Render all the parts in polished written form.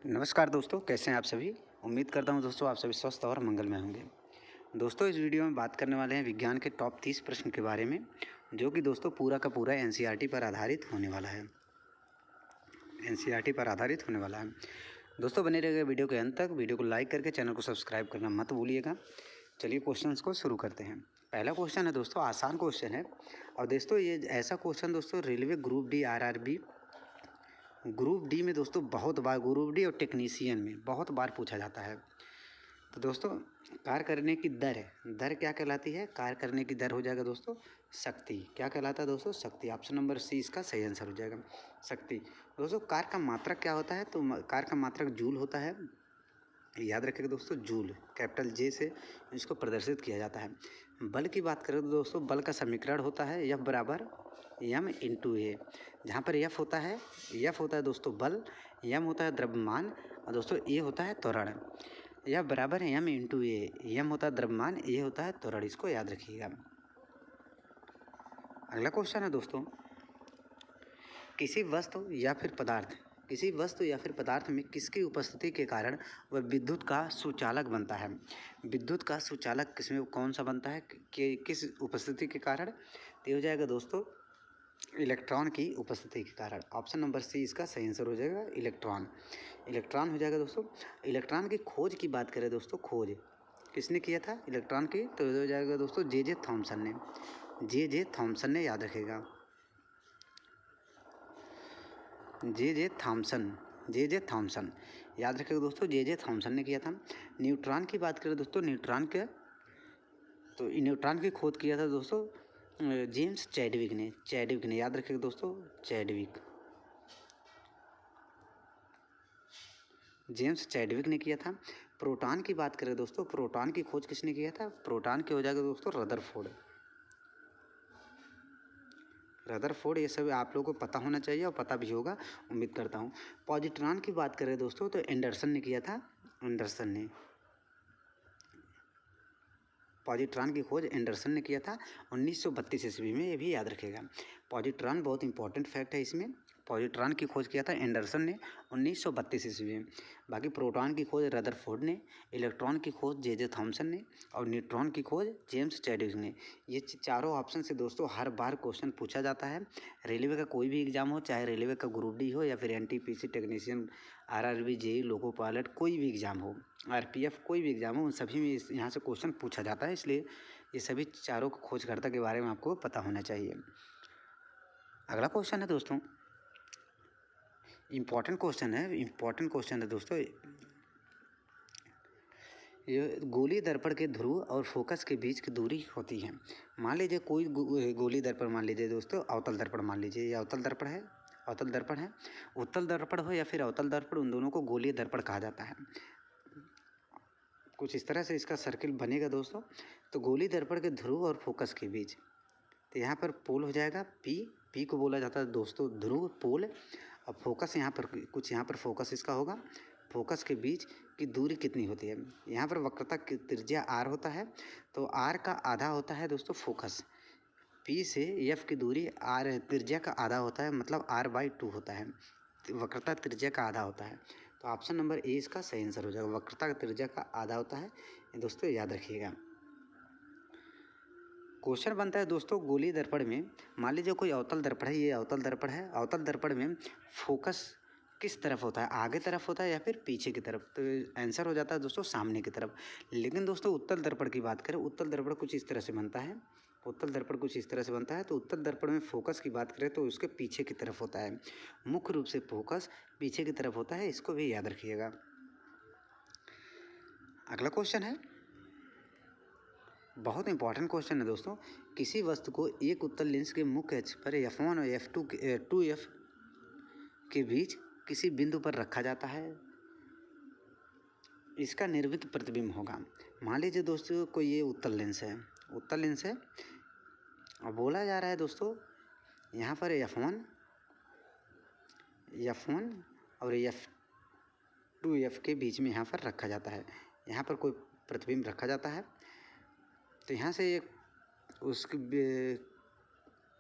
नमस्कार दोस्तों, कैसे हैं आप सभी। उम्मीद करता हूं दोस्तों आप सभी स्वस्थ और मंगलमय होंगे। दोस्तों इस वीडियो में बात करने वाले हैं विज्ञान के टॉप 30 प्रश्न के बारे में, जो कि दोस्तों पूरा का पूरा एनसीईआरटी पर आधारित होने वाला है। दोस्तों बने रहिएगा वीडियो के अंत तक। वीडियो को लाइक करके चैनल को सब्सक्राइब करना मत भूलिएगा। चलिए क्वेश्चंस को शुरू करते हैं। पहला क्वेश्चन है दोस्तों, आसान क्वेश्चन है। और दोस्तों ये ऐसा क्वेश्चन दोस्तों railway group D, RRB group D में दोस्तों बहुत बार, ग्रुप डी और टेक्नीशियन में बहुत बार पूछा जाता है। तो दोस्तों कार्य करने की दर है, दर क्या कहलाती है? कार्य करने की दर हो जाएगा दोस्तों शक्ति। क्या कहलाता है दोस्तों? शक्ति। ऑप्शन नंबर सी इसका सही आंसर हो जाएगा, शक्ति। दोस्तों कार्य का मात्रक क्या होता है? तो कार्य का मात्रक जूल होता है। याद रखिएगा दोस्तों, जूल कैपिटल जे से इसको प्रदर्शित किया जाता है। बल की बात करें तो दोस्तों बल का समीकरण होता है F बराबर m इंटू ए, जहाँ पर F होता है दोस्तों बल, m होता है द्रव्यमान और दोस्तों ए होता है त्वरण। F बराबर है m इंटू ए, m होता है द्रव्यमान, ए होता है त्वरण। इसको याद रखिएगा। अगला क्वेश्चन है दोस्तों, किसी वस्तु या फिर पदार्थ में किसकी उपस्थिति के कारण वह विद्युत का सुचालक बनता है? विद्युत का सुचालक किसमें कौन सा बनता है कि किस उपस्थिति के कारण? तो हो जाएगा दोस्तों इलेक्ट्रॉन की उपस्थिति के कारण। ऑप्शन नंबर सी इसका सही आंसर हो जाएगा, इलेक्ट्रॉन हो जाएगा दोस्तों। इलेक्ट्रॉन की खोज की बात करें दोस्तों, खोज किसने किया था इलेक्ट्रॉन की? तो हो जाएगा दोस्तों जे थॉमसन ने, याद रखेगा जे थॉमसन याद रखिएगा दोस्तों, जे थॉमसन ने किया था। न्यूट्रॉन की बात करें दोस्तों, न्यूट्रॉन की खोज किया था दोस्तों जेम्स चैडविक ने, याद रखिएगा दोस्तों जेम्स चैडविक ने किया था। प्रोटॉन की बात करें दोस्तों, प्रोटॉन की खोज किसने किया था? प्रोटॉन की हो जाएगा दोस्तों रदरफोर्ड। ये सब आप लोगों को पता होना चाहिए और पता भी होगा, उम्मीद करता हूँ। पॉजिट्रॉन की बात करें दोस्तों तो एंडरसन ने किया था, पॉजिट्रॉन की खोज एंडरसन ने किया था 1932 ईस्वी में। ये भी याद रखेगा। पॉजिट्रॉन बहुत इंपॉर्टेंट फैक्ट है इसमें। पॉजिट्रॉन की खोज किया था एंडरसन ने 1932 ईस्वी में। बाकी प्रोटॉन की खोज रदरफोर्ड ने, इलेक्ट्रॉन की खोज जे थॉमसन ने और न्यूट्रॉन की खोज जेम्स चैडविक ने। ये चारों ऑप्शन से दोस्तों हर बार क्वेश्चन पूछा जाता है। रेलवे का कोई भी एग्जाम हो, चाहे रेलवे का ग्रुप डी हो या फिर NTPC, technician, RRB, JE, loco pilot, कोई भी एग्जाम हो, आरपीएफ, कोई भी एग्जाम हो, उन सभी में यहाँ से क्वेश्चन पूछा जाता है। इसलिए ये सभी चारों खोजकर्ता के बारे में आपको पता होना चाहिए। अगला क्वेश्चन है दोस्तों, इम्पॉर्टेंट क्वेश्चन है दोस्तों। ये गोली दर्पण के ध्रुव और फोकस के बीच की दूरी होती है। मान लीजिए कोई गोली दर्पण, मान लीजिए दोस्तों अवतल दर्पण, मान लीजिए ये अवतल दर्पण है, उत्तल दर्पण हो या फिर अवतल दर्पण, उन दोनों को गोलीय दर्पण कहा जाता है। कुछ इस तरह से इसका सर्किल बनेगा दोस्तों। तो गोली दर्पण के ध्रुव और फोकस के बीच, तो यहाँ पर पोल हो जाएगा पी को बोला जाता है दोस्तों ध्रुव, पोल। और फोकस यहाँ पर कुछ, यहाँ पर फोकस इसका होगा। फोकस के बीच की दूरी कितनी होती है? यहाँ पर वक्रता की त्रिज्या आर होता है, तो आर का आधा होता है दोस्तों फोकस। पी से एफ की दूरी आर त्रिज्या का आधा होता है, मतलब r/2 होता है। वक्रता त्रिज्या का आधा होता है। तो ऑप्शन नंबर ए इसका सही आंसर हो जाएगा, वक्रता का त्रिज्या का आधा होता है। ये दोस्तों याद रखिएगा। क्वेश्चन बनता है दोस्तों गोली दर्पण में, मान लीजिए कोई अवतल दर्पण है, ये अवतल दर्पण है। अवतल दर्पण में फोकस किस तरफ होता है? आगे तरफ होता है या फिर पीछे की तरफ? तो आंसर हो जाता है दोस्तों सामने की तरफ। लेकिन दोस्तों उत्तल दर्पण की बात करें, उत्तल दर्पण कुछ इस तरह से बनता है। तो उत्तल दर्पण में फोकस की बात करें तो उसके पीछे की तरफ होता है। मुख्य रूप से फोकस पीछे की तरफ होता है, इसको भी याद रखिएगा। अगला क्वेश्चन है, बहुत इंपॉर्टेंट क्वेश्चन है दोस्तों। किसी वस्तु को एक उत्तल लेंस के मुख्य अक्ष पर F1 और F2 के बीच किसी बिंदु पर रखा जाता है, इसका निर्मित प्रतिबिंब होगा। मान लीजिए दोस्तों कोई ये उत्तल लेंस है और बोला जा रहा है दोस्तों यहाँ पर F1 और F2 के बीच में यहाँ पर रखा जाता है। यहाँ पर कोई प्रतिबिंब रखा जाता है, तो यहाँ से एक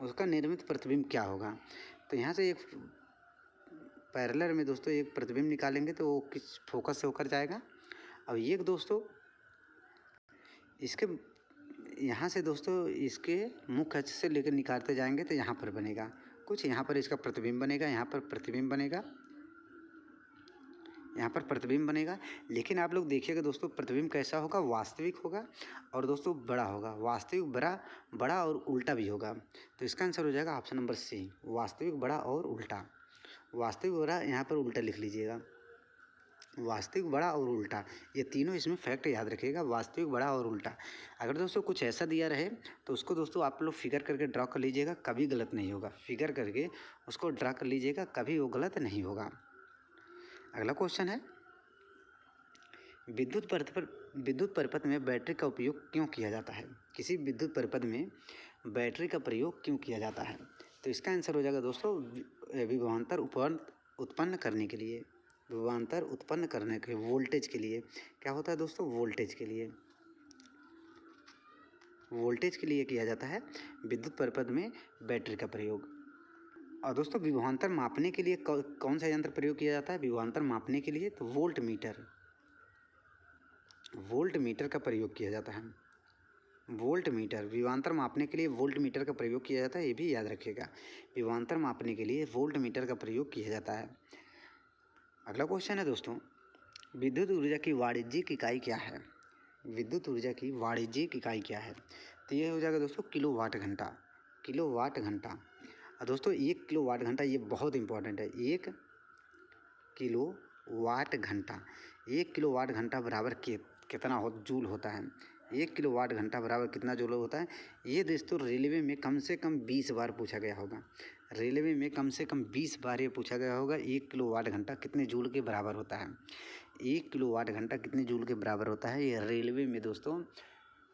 उसका निर्मित प्रतिबिंब क्या होगा? तो यहाँ से एक पैरेलल में दोस्तों एक प्रतिबिंब निकालेंगे तो वो किस फोकस से होकर जाएगा। अब ये दोस्तों इसके यहाँ से दोस्तों इसके मुख्य अक्ष से लेकर निकालते जाएंगे तो यहाँ पर बनेगा कुछ, यहाँ पर इसका प्रतिबिंब बनेगा, यहाँ पर प्रतिबिंब बनेगा, यहाँ पर प्रतिबिंब बनेगा। लेकिन आप लोग देखिएगा दोस्तों प्रतिबिंब कैसा होगा, वास्तविक होगा और दोस्तों बड़ा होगा, वास्तविक बड़ा और उल्टा भी होगा। तो इसका आंसर हो जाएगा ऑप्शन नंबर सी, वास्तविक बड़ा और उल्टा। वास्तविक बड़ा यहाँ पर उल्टा लिख लीजिएगा, वास्तविक बड़ा और उल्टा, ये तीनों इसमें फैक्ट याद रखिएगा, वास्तविक बड़ा और उल्टा। अगर दोस्तों कुछ ऐसा दिया रहे तो उसको दोस्तों आप लोग फिगर करके ड्रा कर लीजिएगा, कभी गलत नहीं होगा। फिगर करके उसको ड्रा कर लीजिएगा, कभी वो गलत नहीं होगा। अगला क्वेश्चन है, विद्युत परिपथ में बैटरी का उपयोग क्यों किया जाता है? किसी विद्युत परिपथ में बैटरी का प्रयोग क्यों किया जाता है? तो इसका आंसर हो जाएगा दोस्तों विभवांतर उत्पन्न करने के लिए, विभवांतर उत्पन्न करने के वोल्टेज के लिए। क्या होता है दोस्तों? वोल्टेज के लिए, वोल्टेज के लिए किया जाता है विद्युत परिपथ में बैटरी का प्रयोग। और दोस्तों विभवांतर मापने के लिए कौन सा यंत्र प्रयोग किया जाता है? विभवांतर मापने के लिए तो वोल्ट मीटर का प्रयोग किया जाता है। वोल्ट मीटर, विभवांतर मापने के लिए वोल्ट मीटर का प्रयोग किया जाता है, ये भी याद रखिएगा। विभवांतर मापने के लिए वोल्ट मीटर का प्रयोग किया जाता है। अगला क्वेश्चन है दोस्तों, विद्युत ऊर्जा की वाणिज्यिक इकाई क्या है? विद्युत ऊर्जा की वाणिज्यिक इकाई क्या है? तो ये हो जाएगा दोस्तों किलोवाट घंटा, किलोवाट घंटा। और दोस्तों 1 किलोवाट घंटा ये बहुत इंपॉर्टेंट है, 1 किलोवाट घंटा, 1 किलोवाट घंटा बराबर कितना जूल होता है? 1 किलोवाट घंटा बराबर कितना जूल होता है? ये दोस्तों रेलवे में कम से कम 20 बार पूछा गया होगा, रेलवे में कम से कम 20 बार ये पूछा गया होगा 1 किलोवाट घंटा कितने जूल के बराबर होता है? 1 किलोवाट घंटा कितने जूल के बराबर होता है? ये रेलवे में दोस्तों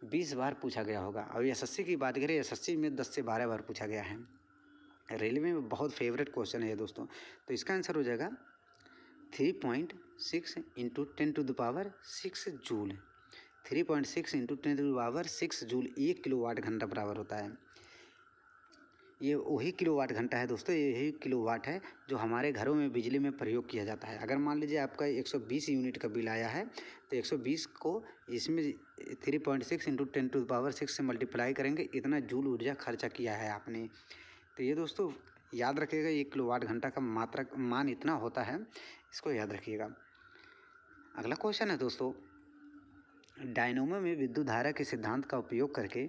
20 बार पूछा गया होगा। और एसएससी की बात करें, एसएससी में 10 से 12 बार पूछा गया है। रेलवे में बहुत फेवरेट क्वेश्चन है ये दोस्तों। तो इसका आंसर हो जाएगा 3.6 into 10⁻6 joule. 3.6 into 10⁻6 joule 1 kilowatt घंटा बराबर होता है। ये वही किलोवाट घंटा है दोस्तों, यही किलोवाट है जो हमारे घरों में बिजली में प्रयोग किया जाता है। अगर मान लीजिए आपका 120 यूनिट का बिल आया है तो 120 को इसमें 3.6 इंटू 10⁻6 से मल्टीप्लाई करेंगे, इतना जूल ऊर्जा खर्चा किया है आपने। तो ये दोस्तों याद रखिएगा, 1 किलोवाट घंटा का मान इतना होता है, इसको याद रखिएगा। अगला क्वेश्चन है दोस्तों, डायनोमो में विद्युत धारा के सिद्धांत का उपयोग करके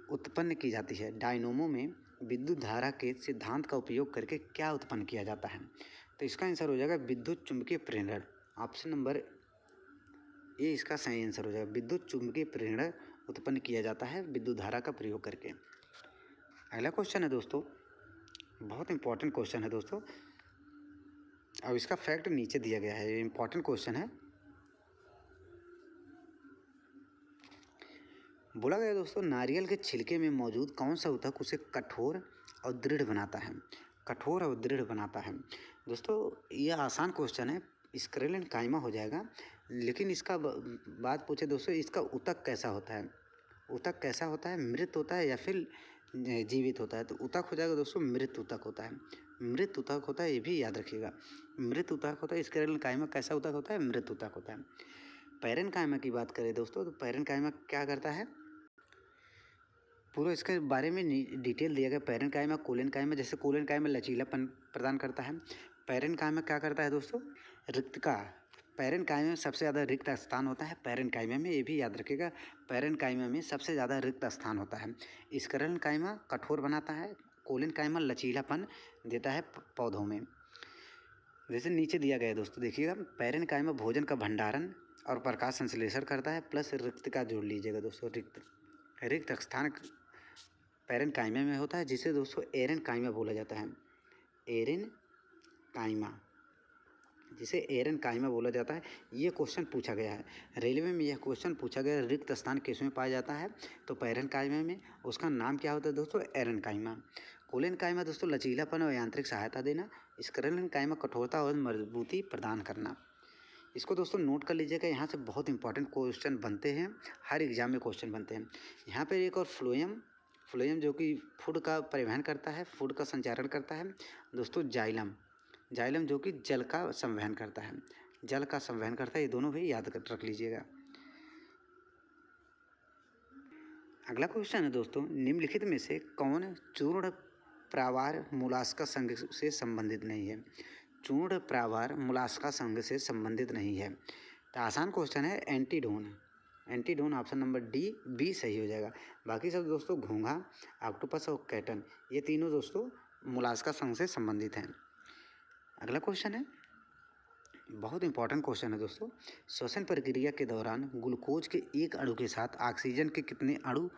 उत्पन्न की जाती है। डायनोमो में विद्युत धारा के सिद्धांत का उपयोग करके क्या उत्पन्न किया जाता है? तो इसका आंसर हो जाएगा विद्युत चुम्बकीय प्रेरण। ऑप्शन नंबर ए इसका सही आंसर हो जाएगा, विद्युत चुम्बकीय प्रेरण उत्पन्न किया जाता है विद्युत धारा का प्रयोग करके। अगला क्वेश्चन है दोस्तों, बहुत इंपॉर्टेंट क्वेश्चन है दोस्तों, अब इसका फैक्ट नीचे दिया गया है, ये इंपॉर्टेंट क्वेश्चन है। बोला गया दोस्तों, नारियल के छिलके में मौजूद कौन सा ऊतक उसे कठोर और दृढ़ बनाता है? कठोर और दृढ़ बनाता है। दोस्तों यह आसान क्वेश्चन है, स्क्रेल एंड काइमा हो जाएगा। लेकिन इसका बात पूछे दोस्तों, इसका ऊतक कैसा होता है? ऊतक कैसा होता है? मृत होता है या फिर जीवित होता है? तो ऊतक हो जाएगा दोस्तों मृत ऊतक होता है, मृत ऊतक होता है, ये भी याद रखिएगा, मृत ऊतक होता है। स्क्रेल एंड काइमा कैसा ऊतक होता है? मृत ऊतक होता है। पैरेनकाइमा की बात करें दोस्तों, तो पैरेनकाइमा क्या करता है? पूरा इसके बारे में डिटेल दिया गया। पैरेनकाइमा, कोलेनकाइमा, जैसे कोलेनकाइमा लचीलापन प्रदान करता है, पैरेनकाइमा क्या करता है दोस्तों? रिक्तता। पैरेनकाइमा में सबसे ज़्यादा रिक्त स्थान होता है पैरेनकाइमा में, ये भी याद रखिएगा, पैरेनकाइमा में सबसे ज़्यादा रिक्त स्थान होता है। स्क्लेरेनकाइमा कठोर बनाता है, कोलेनकाइमा लचीलापन देता है पौधों में। जैसे नीचे दिया गया है दोस्तों, देखिएगा, पैरेनकाइमा भोजन का भंडारण और प्रकाश संश्लेषण करता है, प्लस रिक्त का जोड़ लीजिएगा दोस्तों, रिक्त स्थान पैरेनकाइमा में होता है, जिसे दोस्तों एरेनकाइमा बोला जाता है। एरेनकाइमा, जिसे एरेनकाइमा बोला जाता है। ये क्वेश्चन पूछा गया है रेलवे में, यह क्वेश्चन पूछा गया है, रिक्त स्थान किसमें पाया जाता है? तो पैरेनकाइमा में। उसका नाम क्या होता है दोस्तों? एरेनकाइमा। कोलेनकाइमा दोस्तों लचीलापन और यांत्रिक सहायता देना। स्क्लेरेनकाइमा कठोरता और मजबूती प्रदान करना। इसको दोस्तों नोट कर लीजिएगा, यहाँ से बहुत इंपॉर्टेंट क्वेश्चन बनते हैं, हर एग्जाम में क्वेश्चन बनते हैं। यहाँ पर एक और फ्लोएम जो कि फूड का परिवहन करता है, फूड का संचारण करता है दोस्तों, जाइलम। जाइलम जो कि जल का संवहन करता है, जल का संवहन करता है। ये दोनों भी याद रख लीजिएगा। अगला क्वेश्चन है दोस्तों, निम्नलिखित में से कौन चूर्ण प्रावार मोलास्का संघ से संबंधित नहीं है? चूर्ण प्रावार मोलास्का संघ से संबंधित नहीं है। तो आसान क्वेश्चन है एंटीडोन। एंटीडोन ऑप्शन नंबर डी बी सही हो जाएगा। बाकी सब दोस्तों घोंघा, ऑक्टोपस और कैटन, ये तीनों दोस्तों मोलास्का संघ से संबंधित हैं। अगला क्वेश्चन है, बहुत इंपॉर्टेंट क्वेश्चन है दोस्तों, श्वसन प्रक्रिया के दौरान ग्लूकोज के एक अणु के साथ ऑक्सीजन के कितने अणु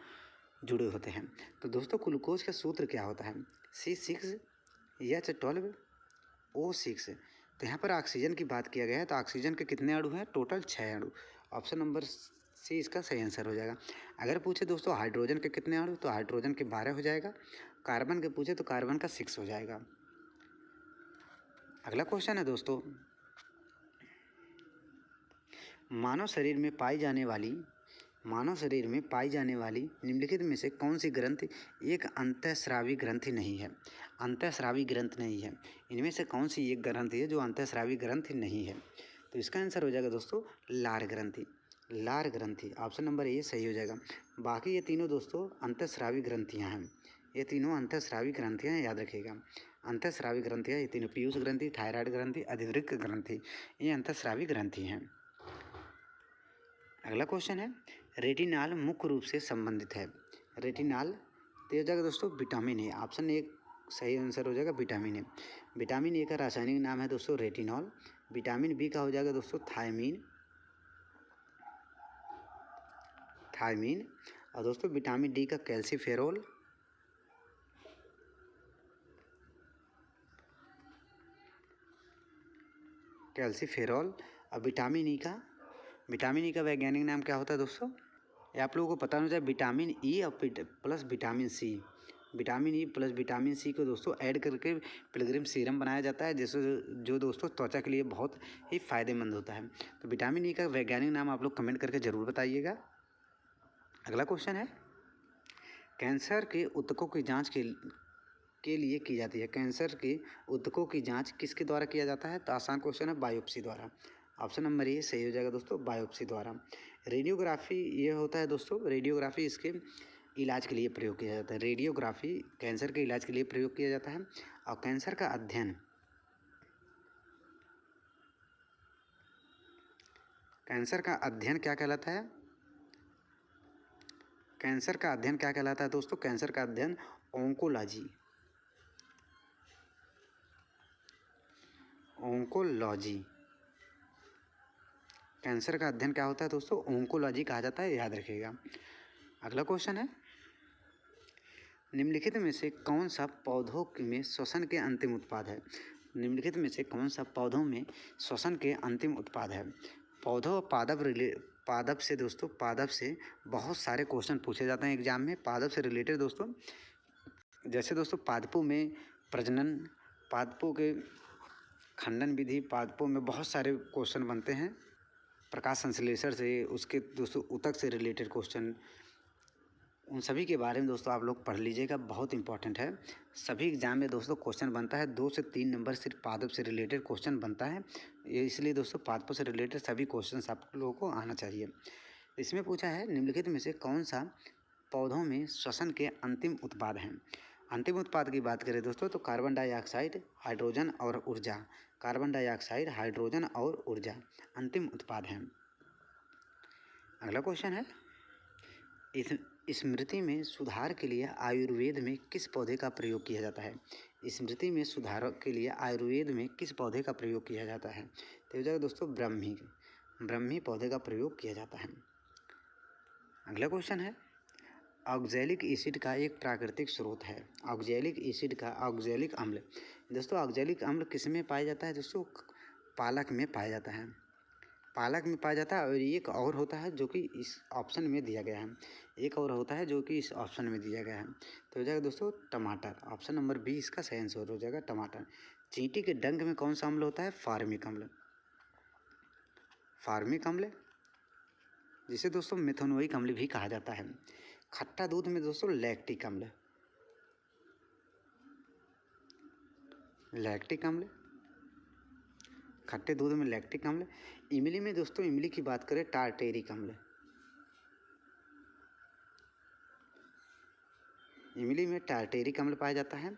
जुड़े होते हैं? तो दोस्तों ग्लूकोज का सूत्र क्या होता है? C6H12 O6। तो यहाँ पर ऑक्सीजन की बात किया गया है, तो ऑक्सीजन के कितने अणु हैं? टोटल 6 अणु। ऑप्शन नंबर सी इसका सही आंसर हो जाएगा। अगर पूछे दोस्तों हाइड्रोजन के कितने अणु, तो हाइड्रोजन के 12 हो जाएगा। कार्बन के पूछे तो कार्बन का 6 हो जाएगा। अगला क्वेश्चन है दोस्तों, मानव शरीर में पाई जाने वाली निम्नलिखित में से कौन सी ग्रंथि एक अंतःस्रावी ग्रंथि नहीं है? अंतःस्रावी ग्रंथि नहीं है। इनमें से कौन सी एक ग्रंथि है जो अंतःस्रावी ग्रंथि नहीं है? तो इसका आंसर हो जाएगा दोस्तों लार ग्रंथि। लार ग्रंथि ऑप्शन नंबर ए सही हो जाएगा। बाकी ये तीनों दोस्तों अंतःस्रावी ग्रंथियाँ हैं। ये तीनों अंतःस्रावी ग्रंथियाँ याद रखिएगा। अंतःस्रावी ग्रंथियाँ ये तीनों पीयूष ग्रंथि, थायराइड ग्रंथि, अधिवृक्क ग्रंथि, ये अंतःस्रावी ग्रंथि हैं। अगला क्वेश्चन है, रेटिनाल मुख्य रूप से संबंधित है। रेटिनाल तो हो जाएगा दोस्तों विटामिन ए। ऑप्शन ए सही आंसर हो जाएगा विटामिन ए। विटामिन ए का रासायनिक नाम है दोस्तों रेटिनॉल। विटामिन बी का हो जाएगा दोस्तों थायमीन। और दोस्तों विटामिन डी का कैल्सीफेरोल। और विटामिन ई का वैज्ञानिक नाम क्या होता है दोस्तों? ये आप लोगों को पता होना चाहिए। विटामिन ई और plus vitamin C. Vitamin E plus vitamin C को दोस्तों ऐड करके पिलग्रिम सीरम बनाया जाता है, जिससे जो दोस्तों त्वचा के लिए बहुत ही फायदेमंद होता है। तो विटामिन ई का वैज्ञानिक नाम आप लोग कमेंट करके ज़रूर बताइएगा। अगला क्वेश्चन है, कैंसर के ऊतकों की जाँच के लिए की जाती है। कैंसर के ऊतकों की जाँच किसके द्वारा किया जाता है? तो आसान क्वेश्चन है, बायोप्सी द्वारा। ऑप्शन नंबर ए सही हो जाएगा दोस्तों बायोप्सी द्वारा। रेडियोग्राफी ये होता है दोस्तों, रेडियोग्राफी इसके इलाज के लिए प्रयोग किया जाता है। रेडियोग्राफी कैंसर के इलाज के लिए प्रयोग किया जाता है। और कैंसर का अध्ययन क्या कहलाता है? कैंसर का अध्ययन क्या कहलाता है दोस्तों? कैंसर का अध्ययन ओंकोलॉजी। कैंसर का अध्ययन क्या होता है दोस्तों? ओंकोलॉजी कहा जाता है, याद रखिएगा। अगला क्वेश्चन है, निम्नलिखित में से कौन सा पौधों में श्वसन के अंतिम उत्पाद है? निम्नलिखित में से कौन सा पौधों में श्वसन के अंतिम उत्पाद है? पौधों पादप से दोस्तों, पादप से बहुत सारे क्वेश्चन पूछे जाते हैं एग्जाम में। पादप से रिलेटेड दोस्तों, जैसे दोस्तों पादपों में प्रजनन, पादपों के खंडन विधि, पादपों में बहुत सारे क्वेश्चन बनते हैं। प्रकाश संश्लेषण से, उसके दोस्तों ऊतक से रिलेटेड क्वेश्चन, उन सभी के बारे में दोस्तों आप लोग पढ़ लीजिएगा, बहुत इंपॉर्टेंट है। सभी एग्जाम में दोस्तों क्वेश्चन बनता है, 2 से 3 नंबर सिर्फ पादप से रिलेटेड क्वेश्चन बनता है। ये इसलिए दोस्तों पादपों से रिलेटेड सभी क्वेश्चन आप लोगों को आना चाहिए। इसमें पूछा है, निम्नलिखित में से कौन सा पौधों में श्वसन के अंतिम उत्पाद हैं? अंतिम उत्पाद की बात करें दोस्तों तो कार्बन डाइऑक्साइड, हाइड्रोजन और ऊर्जा। कार्बन डाइऑक्साइड, हाइड्रोजन और ऊर्जा अंतिम उत्पाद हैं। अगला क्वेश्चन है, स्मृति में सुधार के लिए आयुर्वेद में किस पौधे का प्रयोग किया जाता है? स्मृति में सुधार के लिए आयुर्वेद में किस पौधे का प्रयोग किया जाता है? तो हो जाएगा दोस्तों ब्रह्मी पौधे का प्रयोग किया जाता है। अगला क्वेश्चन है, ऑक्जेलिक एसिड का एक प्राकृतिक स्रोत है। ऑक्जेलिक अम्ल दोस्तों, ऑक्जेलिक अम्ल किस में पाया जाता है दोस्तों? पालक में पाया जाता है। और एक और होता है जो कि इस ऑप्शन में दिया गया है। तो हो जाएगा दोस्तों टमाटर। ऑप्शन नंबर बी इसका सही आंसर हो जाएगा टमाटर। चींटी के डंक में कौन सा अम्ल होता है? फार्मिक अम्ल, जिसे दोस्तों मेथनोइक अम्ल भी कहा जाता है। खट्टा दूध में दोस्तों लैक्टिक अम्ल। खट्टे दूध में लैक्टिक अम्ल। इमली में दोस्तों, इमली की बात करें टार्टेरिक अम्ल। इमली में टार्टेरिक अम्ल पाया जाता है।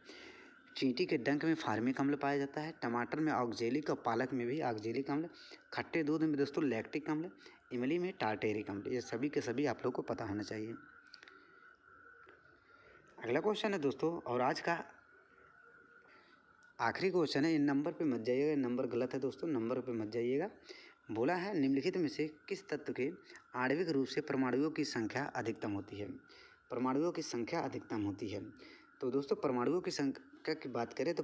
चींटी के डंक में फार्मिक अम्ल पाया जाता है। टमाटर में ऑक्जेलिक और पालक में भी ऑक्जेलिक अम्ल। खट्टे दूध में दोस्तों लैक्टिक अम्ल, इमली में टार्टेरिक अम्ल। ये सभी के सभी आप लोग को पता होना चाहिए। अगला क्वेश्चन है दोस्तों, और आज का आखिरी क्वेश्चन है। इन नंबर पे मत जाइएगा, नंबर गलत है दोस्तों, नंबर पे मत जाइएगा। बोला है निम्नलिखित में से किस तत्व के आणविक रूप से परमाणुओं की संख्या अधिकतम होती है। परमाणुओं की संख्या अधिकतम होती है। तो दोस्तों परमाणुओं की संख्या की बात करें तो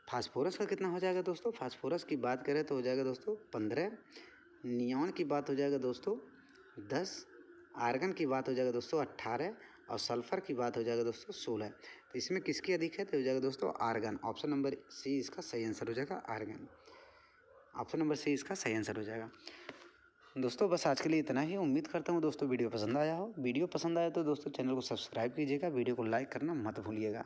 फास्फोरस का कितना हो जाएगा दोस्तों। फास्फोरस की बात करें तो हो जाएगा दोस्तों 15। नियॉन की बात हो जाएगा दोस्तों 10। आर्गन की बात हो जाएगा दोस्तों 18। और सल्फर की बात हो जाएगा दोस्तों 16। तो इसमें किसकी अधिक है तो हो जाएगा दोस्तों आर्गन। ऑप्शन नंबर सी इसका सही आंसर हो जाएगा, आर्गन। ऑप्शन नंबर सी इसका सही आंसर हो जाएगा। दोस्तों बस आज के लिए इतना ही। उम्मीद करता हूँ दोस्तों वीडियो पसंद आया हो। वीडियो पसंद आया तो दोस्तों चैनल को सब्सक्राइब कीजिएगा, वीडियो को लाइक करना मत भूलिएगा।